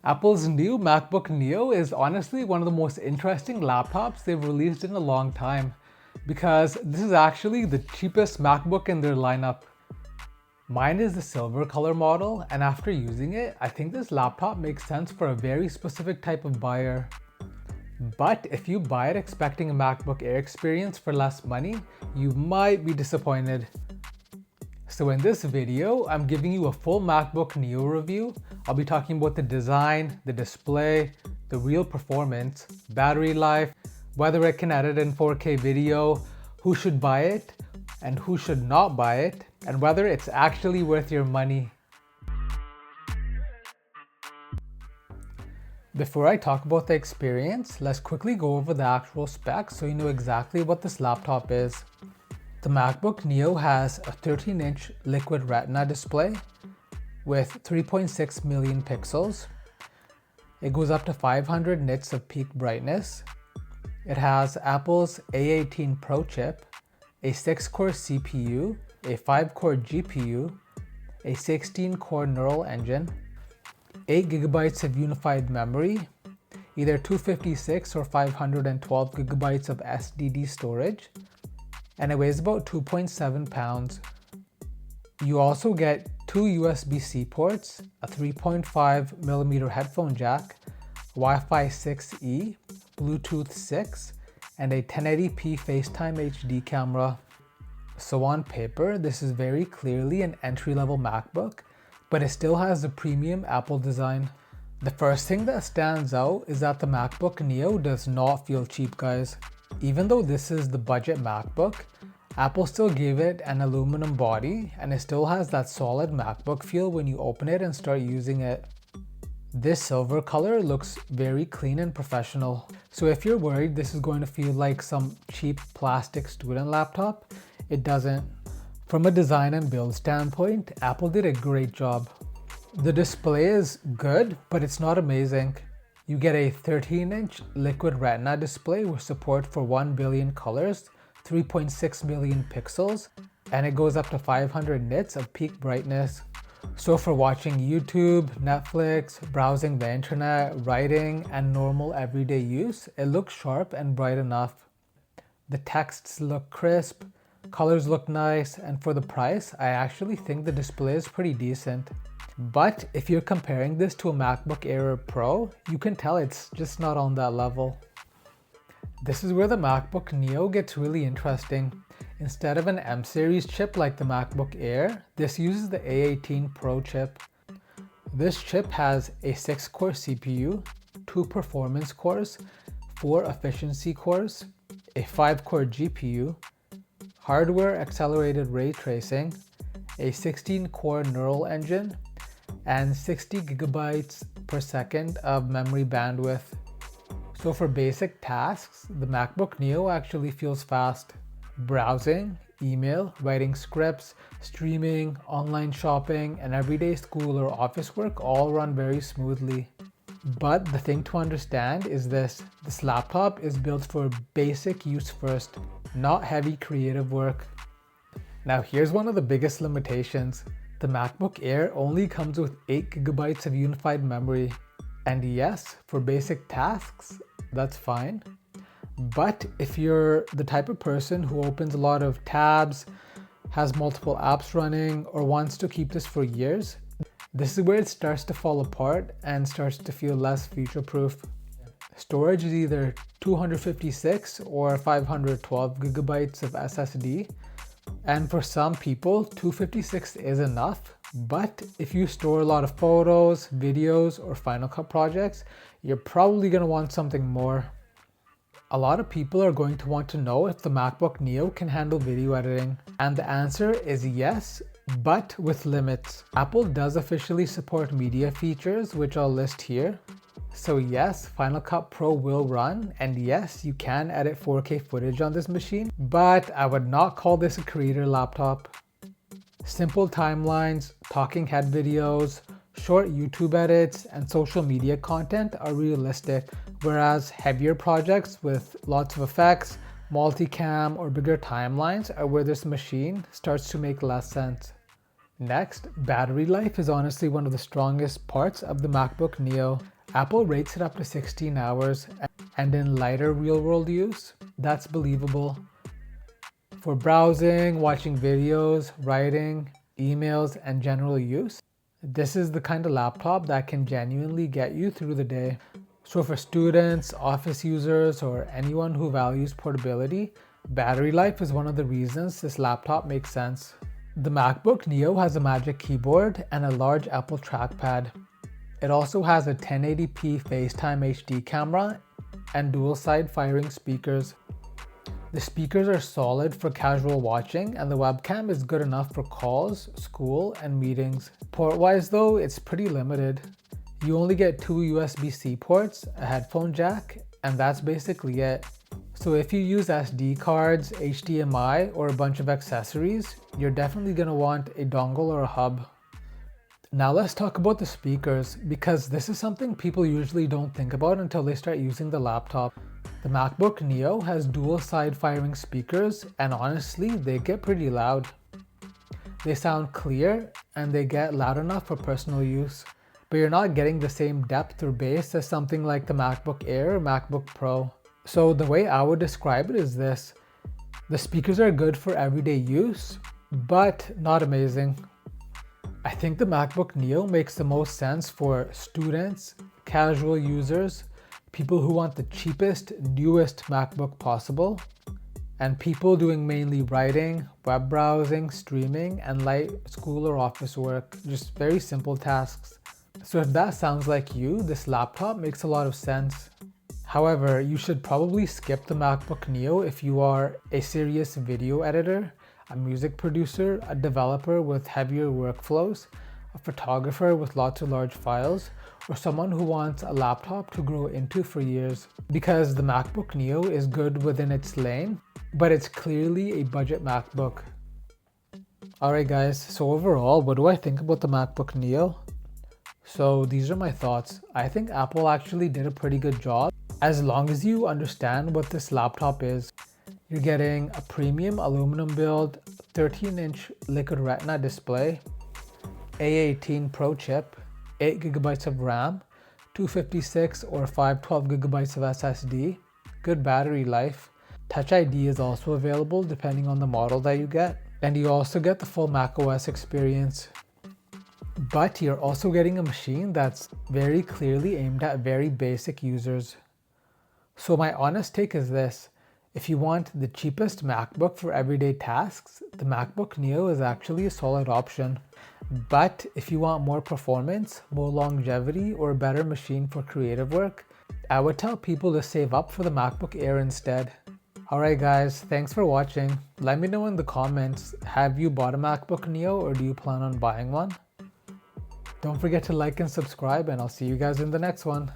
Apple's new MacBook Neo is honestly one of the most interesting laptops they've released in a long time because this is actually the cheapest MacBook in their lineup. Mine is the silver color model, and after using it, I think this laptop makes sense for a very specific type of buyer. But if you buy it expecting a MacBook Air experience for less money, you might be disappointed. So in this video, I'm giving you a full MacBook Neo review. I'll be talking about the design, the display, the real performance, battery life, whether it can edit in 4K video, who should buy it and who should not buy it, and whether it's actually worth your money. Before I talk about the experience, let's quickly go over the actual specs so you know exactly what this laptop is. The MacBook Neo has a 13-inch liquid retina display with 3.6 million pixels. It goes up to 500 nits of peak brightness. It has Apple's A18 Pro chip, a 6-core CPU, a 5-core GPU, a 16-core neural engine, 8 gigabytes of unified memory, either 256 or 512 gigabytes of SSD storage, and it weighs about 2.7 pounds. You also get 2 USB-C ports, a 3.5mm headphone jack, Wi-Fi 6E, Bluetooth 6, and a 1080p FaceTime HD camera. So on paper, this is very clearly an entry-level MacBook, but it still has the premium Apple design. The first thing that stands out is that the MacBook Neo does not feel cheap, guys. Even though this is the budget MacBook, Apple still gave it an aluminum body and it still has that solid MacBook feel when you open it and start using it. This silver color looks very clean and professional. So if you're worried this is going to feel like some cheap plastic student laptop, it doesn't. From a design and build standpoint, Apple did a great job. The display is good, but it's not amazing. You get a 13-inch liquid retina display with support for 1 billion colors, 3.6 million pixels, and it goes up to 500 nits of peak brightness. So for watching YouTube, Netflix, browsing the internet, writing, and normal everyday use, it looks sharp and bright enough. The texts look crisp, colors look nice, and for the price, I actually think the display is pretty decent. But if you're comparing this to a MacBook Air Pro, you can tell it's just not on that level. This is where the MacBook Neo gets really interesting. Instead of an M series chip like the MacBook Air, this uses the A18 Pro chip. This chip has a 6-core CPU, 2 performance cores, 4 efficiency cores, a 5-core GPU, hardware accelerated ray tracing, a 16-core neural engine, and 60 gigabytes per second of memory bandwidth. So for basic tasks, the MacBook Neo actually feels fast. Browsing, email, writing scripts, streaming, online shopping, and everyday school or office work all run very smoothly. But the thing to understand is this laptop is built for basic use first, not heavy creative work. Now here's one of the biggest limitations. The MacBook Air only comes with 8 gigabytes of unified memory. And yes, for basic tasks, that's fine. But if you're the type of person who opens a lot of tabs, has multiple apps running, or wants to keep this for years, this is where it starts to fall apart and starts to feel less future-proof. Storage is either 256 or 512 gigabytes of SSD. And for some people, 256 is enough, but if you store a lot of photos, videos, or Final Cut projects, you're probably going to want something more. A lot of people are going to want to know if the MacBook Neo can handle video editing, and the answer is yes, but with limits. Apple does officially support media features, which I'll list here. So yes, Final Cut Pro will run, and yes, you can edit 4K footage on this machine, but I would not call this a creator laptop. Simple timelines, talking head videos, short YouTube edits, and social media content are realistic, whereas heavier projects with lots of effects, multicam, or bigger timelines are where this machine starts to make less sense. Next, battery life is honestly one of the strongest parts of the MacBook Neo. Apple rates it up to 16 hours, and in lighter real-world use, that's believable. For browsing, watching videos, writing, emails, and general use, this is the kind of laptop that can genuinely get you through the day. So for students, office users, or anyone who values portability, battery life is one of the reasons this laptop makes sense. The MacBook Neo has a Magic Keyboard and a large Apple trackpad. It also has a 1080p FaceTime HD camera and dual side firing speakers. The speakers are solid for casual watching, and the webcam is good enough for calls, school, and meetings. Port-wise though, it's pretty limited. You only get 2 USB-C ports, a headphone jack, and that's basically it. So if you use SD cards, HDMI, or a bunch of accessories, you're definitely going to want a dongle or a hub. Now let's talk about the speakers, because this is something people usually don't think about until they start using the laptop. The MacBook Neo has dual side firing speakers, and honestly, they get pretty loud. They sound clear and they get loud enough for personal use, but you're not getting the same depth or bass as something like the MacBook Air or MacBook Pro. So the way I would describe it is this: the speakers are good for everyday use, but not amazing. I think the MacBook Neo makes the most sense for students, casual users, people who want the cheapest, newest MacBook possible, and people doing mainly writing, web browsing, streaming, and light school or office work, just very simple tasks. So if that sounds like you, this laptop makes a lot of sense. However, you should probably skip the MacBook Neo if you are a serious video editor, a music producer, a developer with heavier workflows, a photographer with lots of large files, or someone who wants a laptop to grow into for years. Because the MacBook Neo is good within its lane, but it's clearly a budget MacBook. Alright guys, so overall, what do I think about the MacBook Neo? So these are my thoughts. I think Apple actually did a pretty good job, as long as you understand what this laptop is. You're getting a premium aluminum build, 13-inch liquid retina display, A18 Pro chip, 8GB of RAM, 256 or 512GB of SSD, good battery life. Touch ID is also available depending on the model that you get, and you also get the full macOS experience. But you're also getting a machine that's very clearly aimed at very basic users. So my honest take is this: if you want the cheapest MacBook for everyday tasks, the MacBook Neo is actually a solid option. But if you want more performance, more longevity, or a better machine for creative work, I would tell people to save up for the MacBook Air instead. Alright guys, thanks for watching. Let me know in the comments, have you bought a MacBook Neo or do you plan on buying one? Don't forget to like and subscribe, and I'll see you guys in the next one.